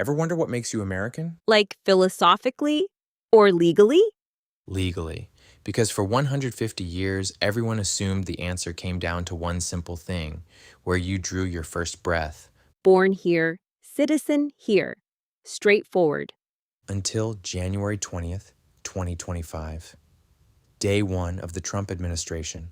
Ever wonder what makes you American? Like philosophically or legally? Legally. Because for 150 years, everyone assumed the answer came down to one simple thing, where you drew your first breath. Born here, citizen here. Straightforward. Until January 20th, 2025. Day one of the Trump administration.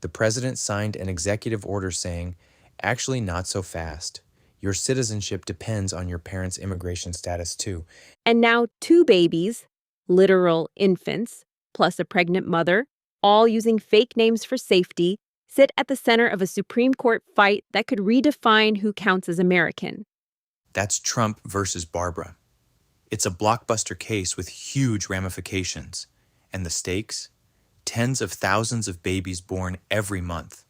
The president signed an executive order saying, actually not so fast. Your citizenship depends on your parents' immigration status too. And now 2 babies, literal infants, plus a pregnant mother, all using fake names for safety, sit at the center of a Supreme Court fight that could redefine who counts as American. That's Trump versus Barbara. It's a blockbuster case with huge ramifications. And the stakes? Tens of thousands of babies born every month.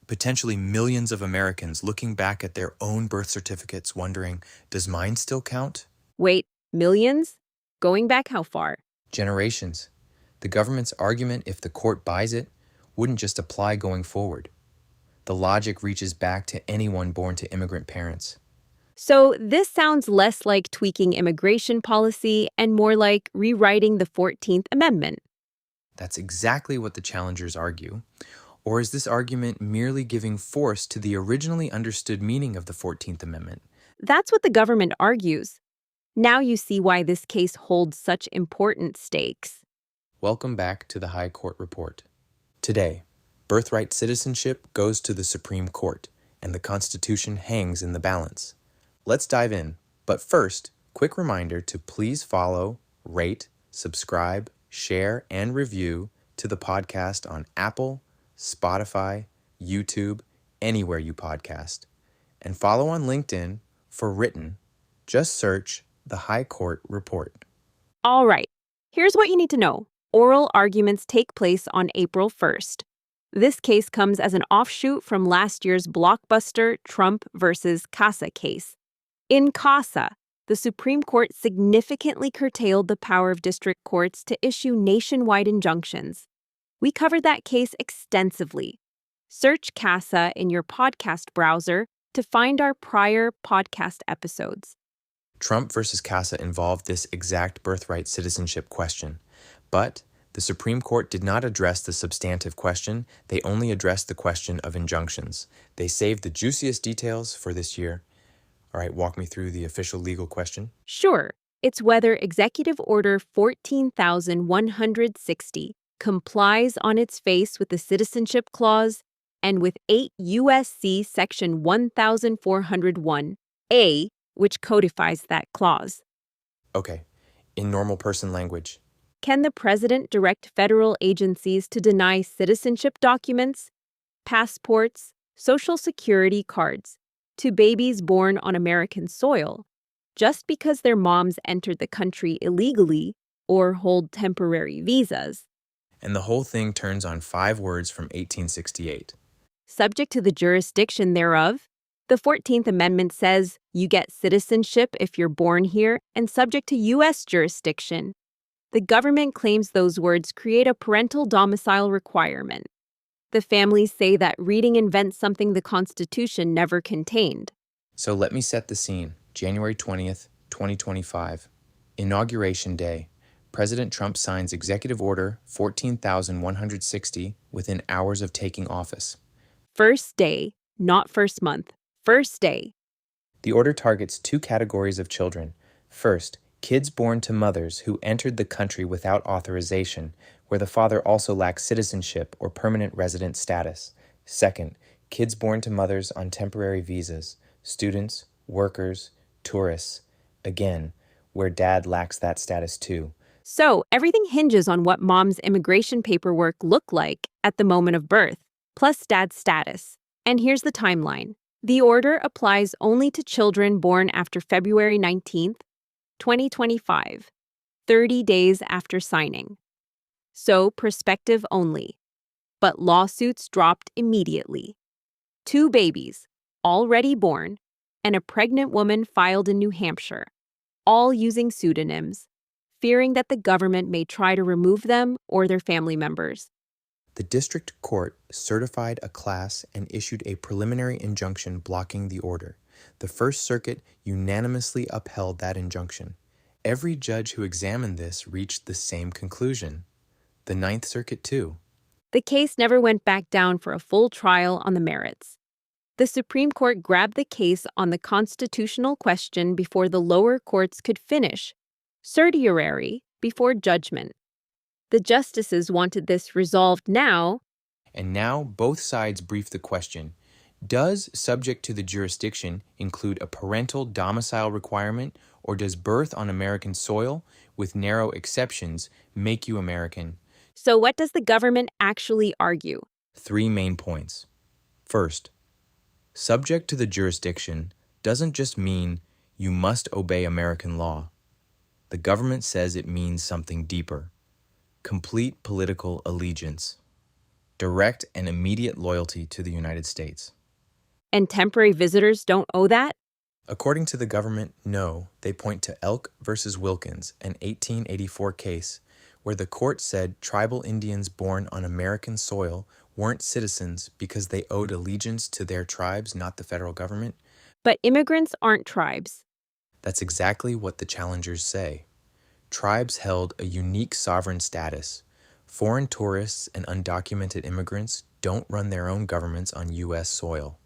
Potentially millions of Americans looking back at their own birth certificates wondering, does mine still count? Wait, millions? Going back how far? Generations. The government's argument, if the court buys it, wouldn't just apply going forward. The logic reaches back to anyone born to immigrant parents. So this sounds less like tweaking immigration policy and more like rewriting the 14th Amendment. That's exactly what the challengers argue. Or is this argument merely giving force to the originally understood meaning of the 14th Amendment? That's what the government argues. Now you see why this case holds such important stakes. Welcome back to the High Court Report. Today, birthright citizenship goes to the Supreme Court, and the Constitution hangs in the balance. Let's dive in, but first, quick reminder to please follow, rate, subscribe, share, and review to the podcast on Apple, Spotify, YouTube, anywhere you podcast. And follow on LinkedIn for written. Just search the High Court Report. All right, here's what you need to know. Oral arguments take place on April 1st. This case comes as an offshoot from last year's blockbuster Trump versus Casa case. In Casa, the Supreme Court significantly curtailed the power of district courts to issue nationwide injunctions. We covered that case extensively. Search Casa in your podcast browser to find our prior podcast episodes. Trump versus Casa involved this exact birthright citizenship question. But the Supreme Court did not address the substantive question. They only addressed the question of injunctions. They saved the juiciest details for this year. All right, walk me through the official legal question. Sure, it's whether Executive Order 14,160 complies on its face with the Citizenship Clause and with 8 U.S.C. Section 1401A, which codifies that clause. Okay, in normal person language. Can the president direct federal agencies to deny citizenship documents, passports, social security cards to babies born on American soil just because their moms entered the country illegally or hold temporary visas? And the whole thing turns on 5 words from 1868. Subject to the jurisdiction thereof, the 14th Amendment says you get citizenship if you're born here and subject to U.S. jurisdiction. The government claims those words create a parental domicile requirement. The families say that reading invents something the Constitution never contained. So let me set the scene. January 20th, 2025. Inauguration Day. President Trump signs Executive Order 14,160 within hours of taking office. First day, not first month. First day. The order targets 2 categories of children. First, kids born to mothers who entered the country without authorization, where the father also lacks citizenship or permanent resident status. Second, kids born to mothers on temporary visas, students, workers, tourists, again, where dad lacks that status too. So everything hinges on what mom's immigration paperwork looked like at the moment of birth, plus dad's status. And here's the timeline. The order applies only to children born after February 19th, 2025, 30 days after signing. So prospective only. But lawsuits dropped immediately. 2 babies, already born, and a pregnant woman filed in New Hampshire, all using pseudonyms, fearing that the government may try to remove them or their family members. The district court certified a class and issued a preliminary injunction blocking the order. The First Circuit unanimously upheld that injunction. Every judge who examined this reached the same conclusion. The Ninth Circuit, too. The case never went back down for a full trial on the merits. The Supreme Court grabbed the case on the constitutional question before the lower courts could finish, certiorari, before judgment. The justices wanted this resolved now. And now both sides brief the question. Does subject to the jurisdiction include a parental domicile requirement, or does birth on American soil, with narrow exceptions, make you American? So what does the government actually argue? 3 main points. First, subject to the jurisdiction doesn't just mean you must obey American law. The government says it means something deeper. Complete political allegiance. Direct and immediate loyalty to the United States. And temporary visitors don't owe that? According to the government, no. They point to Elk versus Wilkins, an 1884 case, where the court said tribal Indians born on American soil weren't citizens because they owed allegiance to their tribes, not the federal government. But immigrants aren't tribes. That's exactly what the challengers say. Tribes held a unique sovereign status. Foreign tourists and undocumented immigrants don't run their own governments on U.S. soil.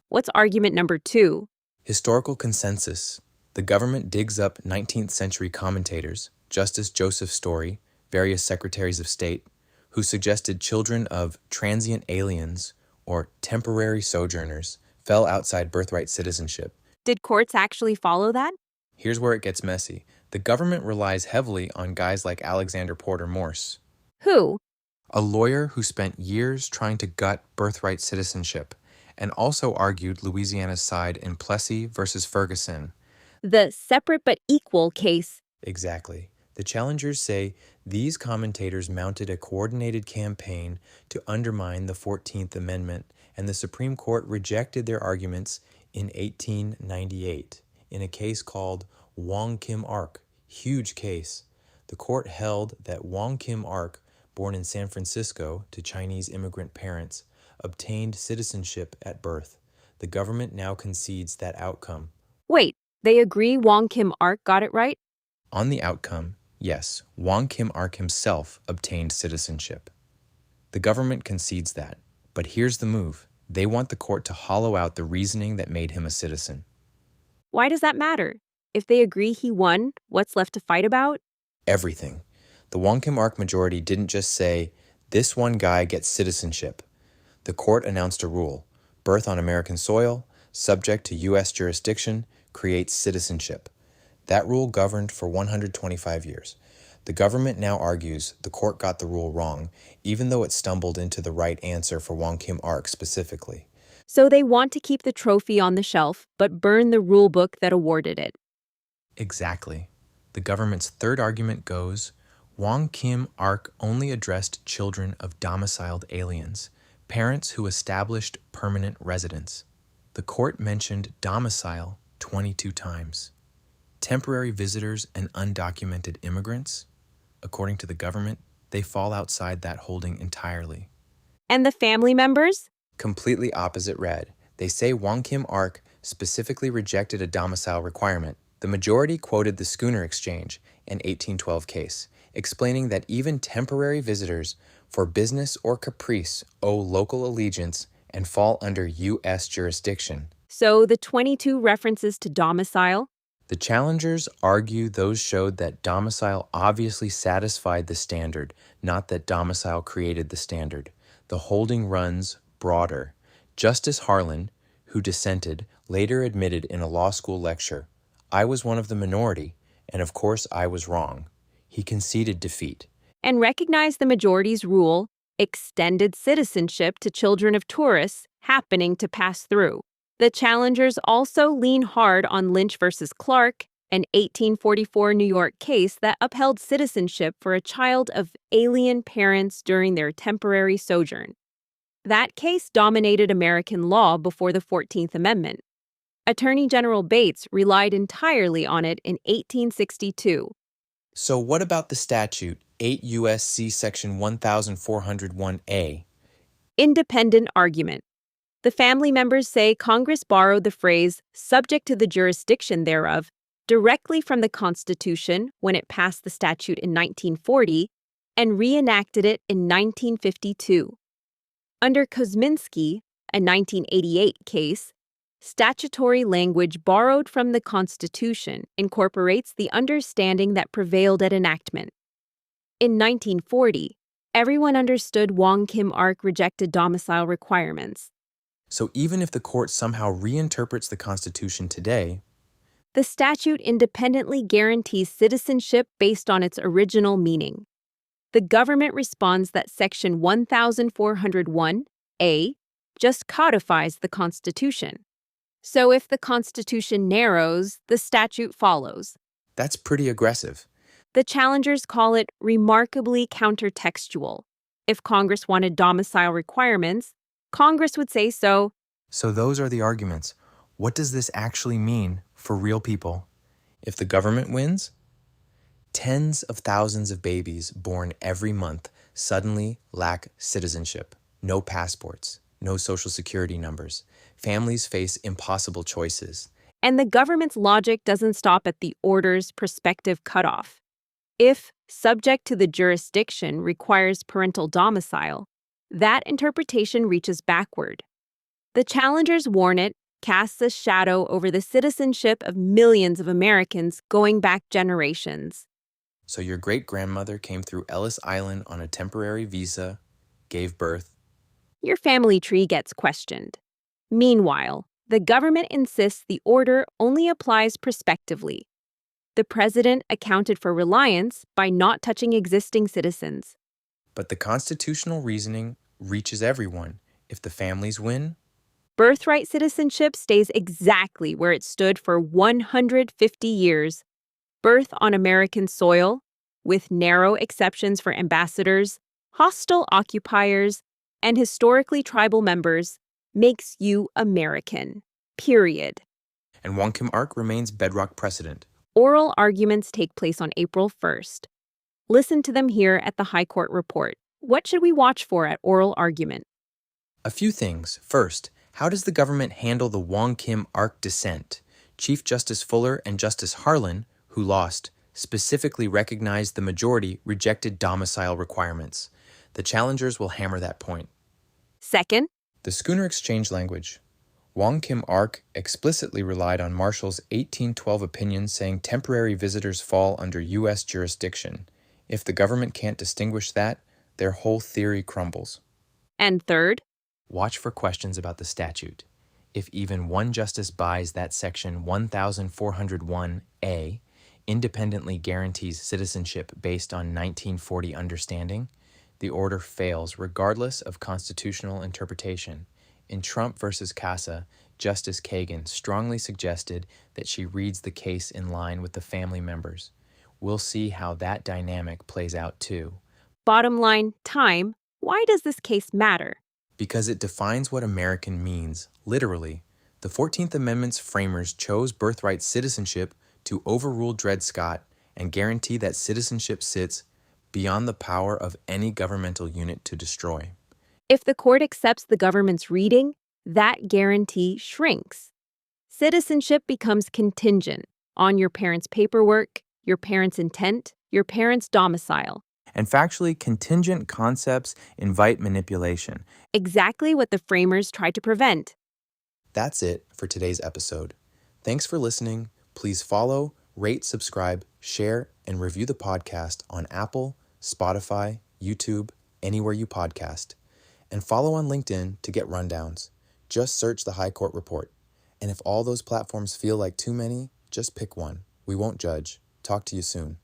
What's argument number 2? Historical consensus. The government digs up 19th century commentators, Justice Joseph Story, various secretaries of state, who suggested children of transient aliens or temporary sojourners fell outside birthright citizenship. Did courts actually follow that? Here's where it gets messy. The government relies heavily on guys like Alexander Porter Morse, Who? a lawyer who spent years trying to gut birthright citizenship, and also argued Louisiana's side in Plessy versus Ferguson. The separate but equal case. Exactly. The challengers say these commentators mounted a coordinated campaign to undermine the 14th Amendment, and the Supreme Court rejected their arguments in 1898 in a case called Wong Kim Ark. Huge case. The court held that Wong Kim Ark, born in San Francisco to Chinese immigrant parents, obtained citizenship at birth. The government now concedes that outcome. Wait, they agree Wong Kim Ark got it right? On the outcome, yes, Wong Kim Ark himself obtained citizenship. The government concedes that, but here's the move. They want the court to hollow out the reasoning that made him a citizen. Why does that matter? If they agree he won, what's left to fight about? Everything. The Wong Kim Ark majority didn't just say, this one guy gets citizenship. The court announced a rule. Birth on American soil, subject to U.S. jurisdiction, creates citizenship. That rule governed for 125 years. The government now argues the court got the rule wrong, even though it stumbled into the right answer for Wong Kim Ark specifically. So they want to keep the trophy on the shelf, but burn the rule book that awarded it. Exactly. The government's third argument goes, Wong Kim Ark only addressed children of domiciled aliens, parents who established permanent residence. The court mentioned domicile 22 times. Temporary visitors and undocumented immigrants, according to the government, they fall outside that holding entirely. And the family members? Completely opposite read. They say Wong Kim Ark specifically rejected a domicile requirement. The majority quoted the Schooner Exchange, an 1812 case, explaining that even temporary visitors for business or caprice owe local allegiance and fall under U.S. jurisdiction. So the 22 references to domicile? The challengers argue those showed that domicile obviously satisfied the standard, not that domicile created the standard. The holding runs broader. Justice Harlan, who dissented, later admitted in a law school lecture, I was one of the minority, and of course I was wrong. He conceded defeat. And recognized the majority's rule, extended citizenship to children of tourists happening to pass through. The challengers also lean hard on Lynch versus Clark, an 1844 New York case that upheld citizenship for a child of alien parents during their temporary sojourn. That case dominated American law before the 14th Amendment. Attorney General Bates relied entirely on it in 1862. So what about the statute, 8 U.S.C. Section 1401A? Independent argument. The family members say Congress borrowed the phrase subject to the jurisdiction thereof directly from the Constitution when it passed the statute in 1940 and reenacted it in 1952. Under Kosminski, a 1988 case, statutory language borrowed from the Constitution incorporates the understanding that prevailed at enactment. In 1940, everyone understood Wong Kim Ark rejected domicile requirements. So even if the court somehow reinterprets the Constitution today, The statute independently guarantees citizenship based on its original meaning. The government responds that Section 1401A just codifies the Constitution. So if the Constitution narrows, the statute follows. that's pretty aggressive. The challengers call it remarkably countertextual. If Congress wanted domicile requirements, Congress would say so. So those are the arguments. What does this actually mean for real people? If the government wins, tens of thousands of babies born every month suddenly lack citizenship, no passports, no social security numbers. Families face impossible choices. And the government's logic doesn't stop at the order's prospective cutoff. If subject to the jurisdiction requires parental domicile, that interpretation reaches backward. The challengers warn it casts a shadow over the citizenship of millions of Americans going back generations. So your great-grandmother came through Ellis Island on a temporary visa, gave birth. Your family tree gets questioned. Meanwhile, the government insists the order only applies prospectively. The president accounted for reliance by not touching existing citizens. But the constitutional reasoning reaches everyone. If the families win, Birthright citizenship stays exactly where it stood for 150 years. Birth on American soil, with narrow exceptions for ambassadors, hostile occupiers, and historically tribal members, makes you American. Period. and Wong Kim Ark remains bedrock precedent. Oral arguments take place on April 1st. Listen to them here at the High Court Report. What should we watch for at oral argument? A few things. First, how does the government handle the Wong Kim Ark dissent? Chief Justice Fuller and Justice Harlan, who lost, specifically recognized the majority rejected domicile requirements. The challengers will hammer that point. Second, The Schooner Exchange language. Wong Kim Ark explicitly relied on Marshall's 1812 opinion saying temporary visitors fall under U.S. jurisdiction. If the government can't distinguish that, their whole theory crumbles. and third, Watch for questions about the statute. If even one justice buys that Section 1401A independently guarantees citizenship based on 1940 understanding, the order fails regardless of constitutional interpretation. In Trump versus Casa, Justice Kagan strongly suggested that she reads the case in line with the family members. We'll see how that dynamic plays out too. bottom line, time. Why does this case matter? Because it defines what American means, literally. The 14th Amendment's framers chose birthright citizenship to overrule Dred Scott and guarantee that citizenship sits beyond the power of any governmental unit to destroy. If the court accepts the government's reading, that guarantee shrinks. Citizenship becomes contingent on your parents' paperwork, your parents' intent, your parents' domicile. And factually, contingent concepts invite manipulation. Exactly what the framers tried to prevent. That's it for today's episode. Thanks for listening. Please follow, rate, subscribe, share, and review the podcast on Apple, Spotify, YouTube, anywhere you podcast. And follow on LinkedIn to get rundowns. Just search the High Court Report. And if all those platforms feel like too many, just pick one. We won't judge. Talk to you soon.